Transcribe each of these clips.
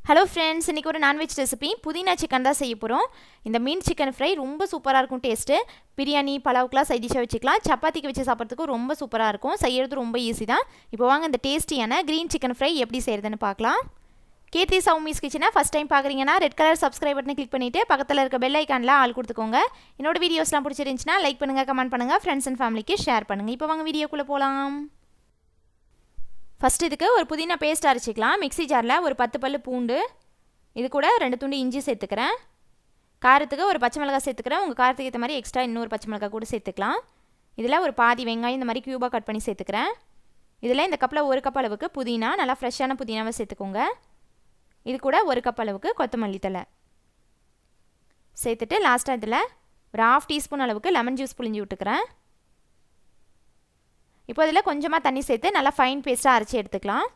Hello friends, இன்றைக்கி ஒரு non veg recipe புதினா சிக்கன் தான் செய்ய போகிறோம். இந்த மீன் சிக்கன் ஃப்ரை ரொம்ப சூப்பராக இருக்கும். டேஸ்ட்டு பிரியாணி பலாவுக்குலாம் சைட் டிஷ்ஷாக வச்சுக்கலாம். சப்பாத்திக்கு வச்சு சாப்பிட்றதுக்கும் ரொம்ப சூப்பராக இருக்கும். செய்கிறது ரொம்ப ஈஸி தான். இப்போ வாங்க இந்த டேஸ்டியான க்ரீன் சிக்கன் ஃப்ரை எப்படி செய்கிறதுன்னு பார்க்கலாம். கீர்த்தி சௌமிஸ் கிச்சனை ஃபஸ்ட் டைம் பார்க்குறீங்கன்னா ரெட் கலர் சப்ஸ்கிரைப் பட்டனை கிளிக் பண்ணிவிட்டு பக்கத்தில் இருக்க பெல் ஐக்கானில் ஆள் கொடுத்துக்கோங்க. என்னோட வீடியோஸ்லாம் பிடிச்சிருந்துச்சுன்னா லைக் பண்ணுங்கள், கமெண்ட் பண்ணுங்கள், ஃப்ரெண்ட்ஸ் அண்ட் ஃபேமிலிக்கு ஷேர் பண்ணுங்கள். இப்போ வாங்க வீடியோக்குள்ளே போகலாம். ஃபஸ்ட் இதுக்கு ஒரு புதினா பேஸ்ட் அரைச்சிக்கலாம். மிக்ஸி ஜாரில் ஒரு 10 பல்லு பூண்டு, இது கூட 2 துண்டு இஞ்சி சேர்த்துக்கிறேன். காரத்துக்கு ஒரு பச்சை மிளகாய் சேர்த்துக்கிறேன். உங்கள் காரத்துக்கு ஏற்ற மாதிரி எக்ஸ்ட்ரா இன்னொரு பச்சை மிளகாய் கூட சேர்த்துக்கலாம். இதில் ஒரு பாதி வெங்காயம் இந்த மாதிரி க்யூபாக கட் பண்ணி சேர்த்துக்கிறேன். இதில் இந்த கப்பில் 1 கப் அளவுக்கு புதினா, நல்லா ஃப்ரெஷ்ஷான புதினாவை சேர்த்துக்கோங்க. இது கூட 1 கப் அளவுக்கு கொத்தமல்லி தழை சேர்த்துட்டு லாஸ்ட்டாக இதில் ஒரு 1/2 டீஸ்பூன் அளவுக்கு லெமன் ஜூஸ் புழிஞ்சு விட்டுக்கிறேன். இப்போ இதில் கொஞ்சமாக தண்ணி சேர்த்து நல்லா ஃபைன் பேஸ்ட்டாக அரைச்சி எடுத்துக்கலாம்.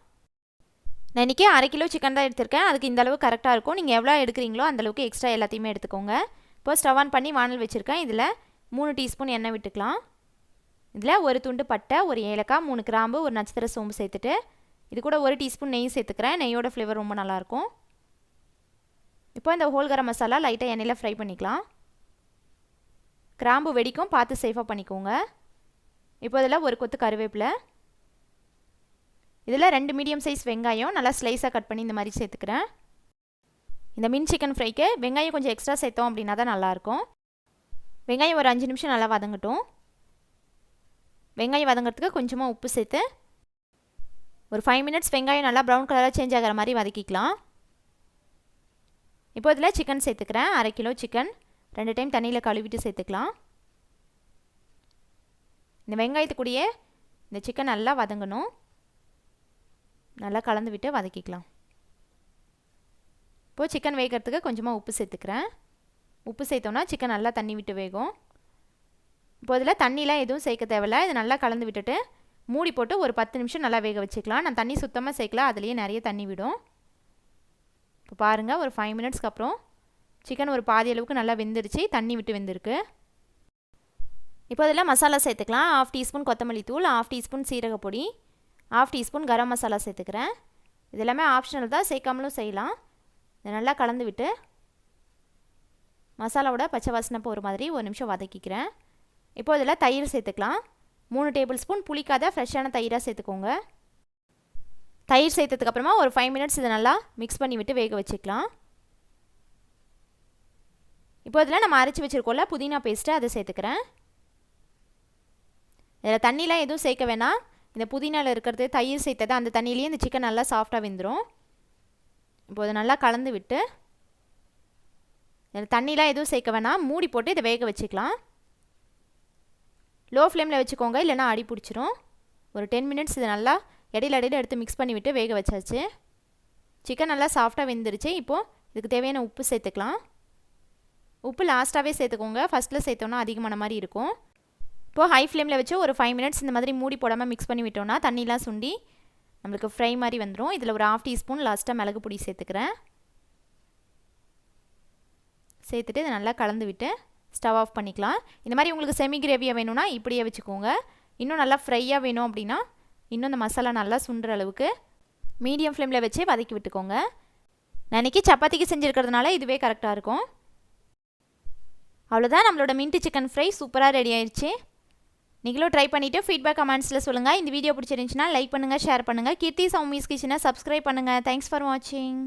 நான் இன்றைக்கி 1/2 கிலோ சிக்கன் தான் எடுத்திருக்கேன். அதுக்கு இந்த அளவு கரெக்டாக இருக்கும். நீங்கள் எவ்வளோ எடுக்கிறீங்களோ அந்தளவுக்கு எக்ஸ்ட்ரா எல்லாத்தையுமே எடுத்துக்கோங்க. இப்போ ஸ்டவ் ஆன் பண்ணி வானல் வச்சுருக்கேன். இதில் 3 டீஸ்பூன் எண்ணெய் விட்டுக்கலாம். இதில் 1 துண்டு பட்டை, 1 ஏலக்காய், 3 கிராம்பு, 1 நட்சத்திர சோம்பு சேர்த்துட்டு இது கூட 1 டீஸ்பூன் நெய் சேர்த்துக்கிறேன். நெய்யோட ஃப்ளேவர் ரொம்ப நல்லாயிருக்கும். இப்போ இந்த ஹோல் கரம் மசாலா லைட்டாக எண்ணெயில் ஃப்ரை பண்ணிக்கலாம். கிராம்பு வெடிக்கும், பார்த்து சேஃபாக பண்ணிக்கோங்க. இப்போ இதில் 1 கொத்து கருவேப்பிலை, இதில் 2 மீடியம் சைஸ் வெங்காயம் நல்லா ஸ்லைஸாக கட் பண்ணி இந்த மாதிரி சேர்த்துக்கிறேன். இந்த மீன் சிக்கன் ஃப்ரைக்கு வெங்காயம் கொஞ்சம் எக்ஸ்ட்ரா சேர்த்தோம் அப்படின்னா தான் நல்லாயிருக்கும். வெங்காயம் ஒரு 5 நிமிஷம் நல்லா வதங்கட்டும். வெங்காயம் வதங்கிறதுக்கு கொஞ்சமாக உப்பு சேர்த்து ஒரு 5 மினிட்ஸ் வெங்காயம் நல்லா ப்ரௌன் கலராக சேஞ்ச் ஆகிற மாதிரி வதக்கிக்கலாம். இப்போ இதில் சிக்கன் சேர்த்துக்கிறேன். 1/2 கிலோ சிக்கன் 2 டைம் தண்ணியில் கழுவிட்டு சேர்த்துக்கலாம். இந்த வெங்காயத்துக்குடியே இந்த சிக்கன் நல்லா வதங்கணும். நல்லா கலந்து விட்டு வதக்கிக்கலாம். இப்போது சிக்கன் வேகிறதுக்கு கொஞ்சமாக உப்பு சேர்த்துக்கிறேன். உப்பு சேர்த்தோன்னா சிக்கன் நல்லா தண்ணி விட்டு வேகும். இப்போ இதில் தண்ணிலாம் எதுவும் சேர்க்க தேவையில்லை. இது நல்லா கலந்து விட்டுட்டு மூடி போட்டு ஒரு 10 நிமிஷம் நல்லா வேக வச்சுக்கலாம். நான் தண்ணி சுத்தமாக சேர்க்கல, அதுலேயே நிறைய தண்ணி விடும். இப்போ பாருங்கள், ஒரு 5 மினிட்ஸ்க்கு அப்புறம் சிக்கன் ஒரு பாதி அளவுக்கு நல்லா வெந்துருச்சு, தண்ணி விட்டு வெந்திருக்கு. இப்போ இதில் மசாலா சேர்த்துக்கலாம். 1/2 டீஸ்பூன் கொத்தமல்லி தூள், 1/2 டீஸ்பூன் சீரகப்பொடி, 1/2 டீஸ்பூன் கரம் மசாலா சேர்த்துக்கிறேன். இது எல்லாமே ஆப்ஷனல் தான், சேர்க்காமலும் செய்யலாம். இதை நல்லா கலந்து விட்டு மசாலாவோட பச்சை வாசனை போகிற மாதிரி 1 நிமிஷம் வதக்கிக்கிறேன். இப்போ இதில் தயிர் சேர்த்துக்கலாம். 3 டேபிள் ஸ்பூன் புளிக்காத ஃப்ரெஷ்ஷான தயிராக சேர்த்துக்கோங்க. தயிர் சேர்த்ததுக்கப்புறமா ஒரு 5 மினிட்ஸ் இதை நல்லா மிக்ஸ் பண்ணி விட்டு வேக வச்சுக்கலாம். இப்போ இதில் நம்ம அரைச்சி வச்சுருக்கோம்ல புதினா பேஸ்ட்டு, அதை சேர்த்துக்கிறேன். இதில் தண்ணிலாம் எதுவும் சேர்க்க வேணாம். இந்த புதினாவில் இருக்கிறது தயிர் சேர்த்தது அந்த தண்ணியிலேயே இந்த சிக்கன் நல்லா சாஃப்டாக வெந்துடும். இப்போ அதை நல்லா கலந்து விட்டு இதில் தண்ணிலாம் எதுவும் சேர்க்க வேணாம், மூடி போட்டு இதை வேக வச்சுக்கலாம். லோ ஃப்ளேமில் வச்சுக்கோங்க, இல்லைனா அடி பிடிச்சிரும். ஒரு 10 மினிட்ஸ் இதை நல்லா இடையில எடுத்து மிக்ஸ் பண்ணி விட்டு வேக வச்சாச்சு. சிக்கன் நல்லா சாஃப்டாக வெந்துருச்சு. இப்போது இதுக்கு தேவையான உப்பு சேர்த்துக்கலாம். உப்பு லாஸ்ட்டாகவே சேர்த்துக்கோங்க, ஃபஸ்ட்டில் சேர்த்தோன்னா அதிகமான மாதிரி இருக்கும். இப்போது ஹை ஃப்ளேமில் வச்சு ஒரு 5 மினிட்ஸ் இந்த மாதிரி மூடி போடாமல் மிக்ஸ் பண்ணி விட்டோன்னா தண்ணிலாம் சுண்டி நம்மளுக்கு ஃப்ரை மாதிரி வந்துடும். இதில் ஒரு 1/2 டீஸ்பூன் லாஸ்ட்டாக மிளகு பொடி சேர்த்துக்கிறேன். சேர்த்துட்டு இதை நல்லா கலந்து விட்டு ஸ்டவ் ஆஃப் பண்ணிக்கலாம். இந்த மாதிரி உங்களுக்கு செமி கிரேவியாக வேணும்னா இப்படியே வச்சுக்கோங்க. இன்னும் நல்லா ஃப்ரையாக வேணும் அப்படின்னா இன்னும் இந்த மசாலா நல்லா சுண்டுற அளவுக்கு மீடியம் ஃப்ளேமில் வச்சு வதக்கி விட்டுக்கோங்க. நான் இன்றைக்கி சப்பாத்திக்கு செஞ்சுருக்கிறதுனால இதுவே கரெக்டாக இருக்கும். அவ்வளோதான், நம்மளோட மின்ட் சிக்கன் ஃப்ரை சூப்பராக ரெடி ஆயிடுச்சு. நீங்களும் ட்ரை பண்ணிவிட்டு ஃபீட்பேக் கமெண்ட்ஸில் சொல்லுங்கள். இந்த வீடியோ பிடிச்சிருந்துச்சுன்னா லைக் பண்ணுங்கள், ஷேர் பண்ணுங்கள். கீர்த்தி சௌமிஸ் கிச்சனை சப்ஸ்கிரைப் பண்ணுங்கள். தேங்க்ஸ் ஃபார் வாட்சிங்.